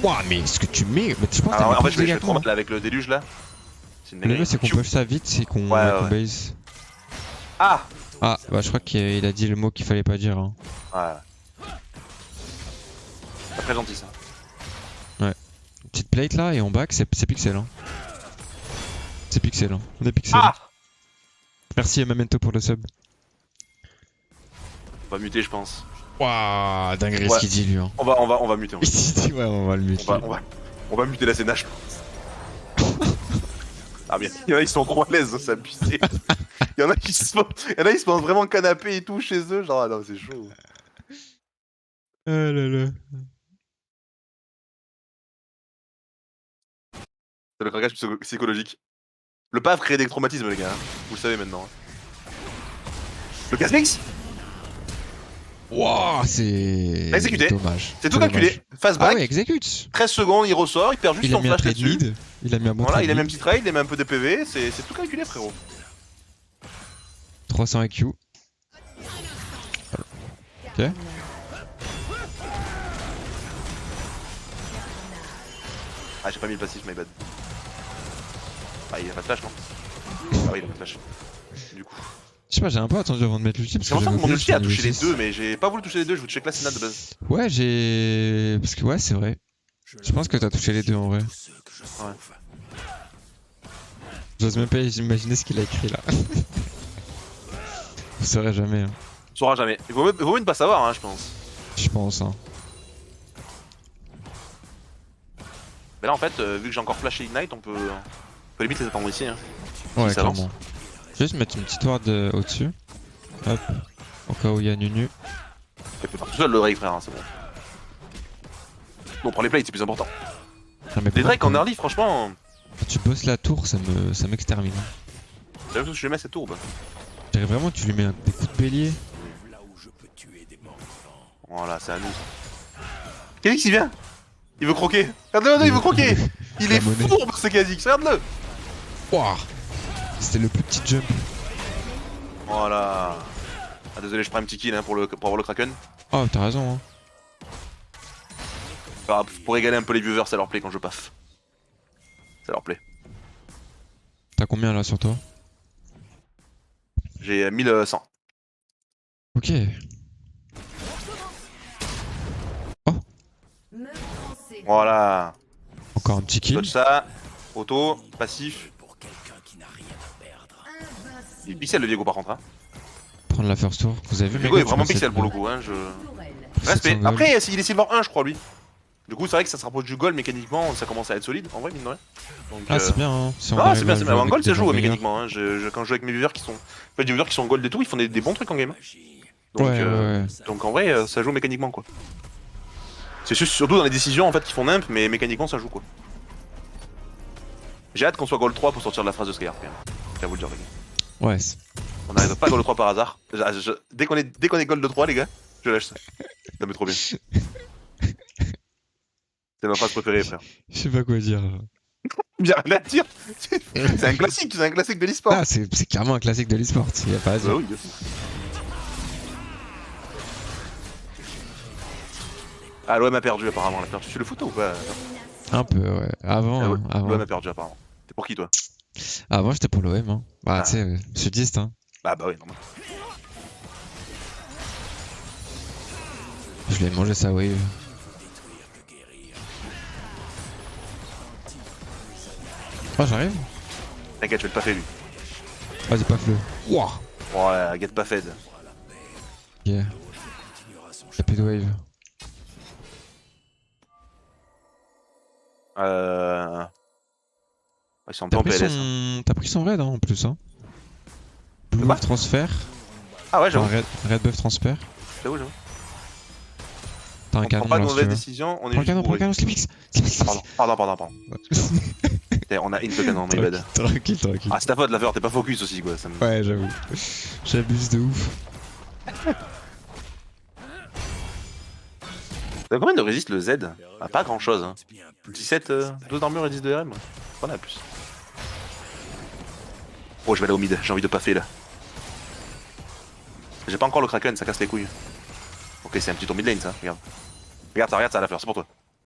Ouah, mais ce que tu mets. Mais je pense que Ah, t'as mis en fait, plus je de vais dégâts que trop moi. mal avec le déluge là. C'est une Le mieux, c'est qu'on dinguerie. push ça vite, c'est qu'on Ouais. base. Ah. Ah, bah je crois qu'il a dit le mot qu'il fallait pas dire. Hein. Ouais. C'est très gentil ça. Ouais. Petite plate là et on back, c'est pixel. Hein. C'est pixel. Hein. On est pixel. Ah. Merci Memento pour le sub. On va muter, je pense. Waouh, dinguerie Ouais. ce qu'il dit lui. Hein. On va muter. Il dit ouais, on va le muter. On va muter la scène, je pense. Ah bien, il y en a qui sont trop à l'aise, ça abusé. Il y en a qui se pensent vraiment canapé et tout chez eux, genre ah non c'est chaud. Oh là là. C'est le craquage psychologique. Le paf crée des traumatismes les gars, hein. Vous le savez maintenant. Hein. Le casse-mix. Wouah, c'est Exécuté. dommage. C'est tout calculé. Fast Ah back, ouais, exécute. 13 secondes, il ressort, il perd juste Il a son mis un flash trade là-dessus. mid. Il a mis un bon Voilà, trade il a mis un mid. petit trade, il a mis un peu de PV, c'est tout calculé frérot. 300 IQ. Ok. Ah j'ai pas mis le passif, my bad. Ah il a pas de flash non. Ah oui il a pas de flash. Du coup. Je sais pas, j'ai un peu attendu avant de mettre l'ulti parce C'est que pour ça que j'avais mon oublié ulti a qu'il touché les avait deux, mais j'ai pas voulu toucher les deux, je voulais check la Sénat de base. Ouais, j'ai. Parce que ouais, c'est vrai. Je pense que t'as touché les deux en vrai. Ouais. J'ose même pas imaginer ce qu'il a écrit là. Vous saurez jamais. Hein. On saura jamais. Il vaut mieux ne pas savoir, hein, je pense. Je pense. Hein. Mais là, en fait, vu que j'ai encore flashé Ignite, on peut limite les attendre ici. Hein. Ouais, Si ça avance. clairement. Juste mettre une petite ward au-dessus. Hop. Au cas où il y a Nunu. Il peut faire tout seul le Drake, frère, hein, c'est bon. Non, on prend les plates, c'est plus important. Non, mais Les Drake en quand early, franchement, tu bosses la tour, ça m'extermine. c'est la même chose que je lui mets cette tourbe. Je dirais vraiment, tu lui mets des coups de bélier. Voilà, c'est à nous. Kha'Zix, il vient. Il veut croquer. Regarde-le, il veut croquer. Il est monnaie. fourbe, ce Kha'Zix, regarde-le. Wouah. C'était le plus petit jump. Voilà. Ah, désolé, je prends un petit kill hein, pour avoir le Kraken. Oh, t'as raison. Hein. Pour régaler un peu les viewers, ça leur plaît quand je paf. Ça leur plaît. T'as combien là sur toi? J'ai 1100. Ok. Voilà. Encore un petit kill. Dodge ça. Auto, passif. Il est pixel le Diego par contre. Hein. Prendre la first tour. Vous avez vu Diego est Megan, vraiment je pense, pixel pour le cette- coup. Hein, cette Respect. single. Après, il est silver 1, je crois, lui. Du coup, c'est vrai que ça se rapproche du gold mécaniquement. Ça commence à être solide en vrai, mine de rien. Donc, Ah, c'est bien. Hein. Si on Ah, arrive c'est bien, à c'est jouer bien. En avec gold, des ça joue gens meilleurs. mécaniquement. Hein. Quand je joue avec mes viewers qui sont. En fait, des viewers qui sont gold et tout, ils font des bons trucs en game. Donc, Ouais. donc en vrai, ça joue mécaniquement quoi. C'est surtout dans les décisions en fait qui font nimp, mais mécaniquement ça joue quoi. J'ai hâte qu'on soit gold 3 pour sortir de la phrase de Skyheart quand même. Je vais vous le dire les gars. Ouais. On n'arrive pas gold 3 par hasard. Dès qu'on est gold 3 les gars, je lâche ça. Ça me met trop bien. C'est ma phrase préférée frère. Je sais pas quoi dire. Bien rien à dire. C'est un classique de l'e-sport. Ah, c'est clairement un classique de l'e-sport. Y a pas à dire. Bah oui, bien sûr. Ah l'OM a perdu apparemment, elle a perdu. Tu suis le foot ou pas? Un peu, ouais. Avant, hein, avant. L'OM a perdu apparemment. T'es pour qui toi? Avant, j'étais pour l'OM. Hein. Bah, Ah. tu sais, sudiste. Hein. Bah oui, normal. Je l'ai mangé sa wave. Oh, j'arrive. T'inquiète, je vais le pas fait lui. Vas-y, pas fleu. Wouah. Ouais, get pas fed. Yeah. Y'a plus de wave. Ils sont un peu en PLS. Hein. T'as pris son raid hein, en plus. Hein. Blue Quoi buff transfert. Ah ouais, Enfin, j'avoue. red buff transfert. J'avoue, j'avoue. T'as un On canon prend pas de là si tu mauvaises veux. décisions, on est Prends le juste canon, prends le bourré. canon, Slipix. Pardon. On a une de canon, my bad. Tranquille. Ah, c'est ta faute, l'affaire, t'es pas focus aussi, quoi. Ça me... Ouais, j'avoue. J'abuse de ouf. T'as combien de résiste le Z? Ah, pas grand chose. Hein. 17, 12 d'armure et 10 de RM. Pas mal plus. Oh, je vais aller au mid, j'ai envie de paffer là. J'ai pas encore le Kraken, ça casse les couilles. Ok, c'est un petit tour mid lane ça, regarde. Regarde ça à la fleur, c'est pour toi.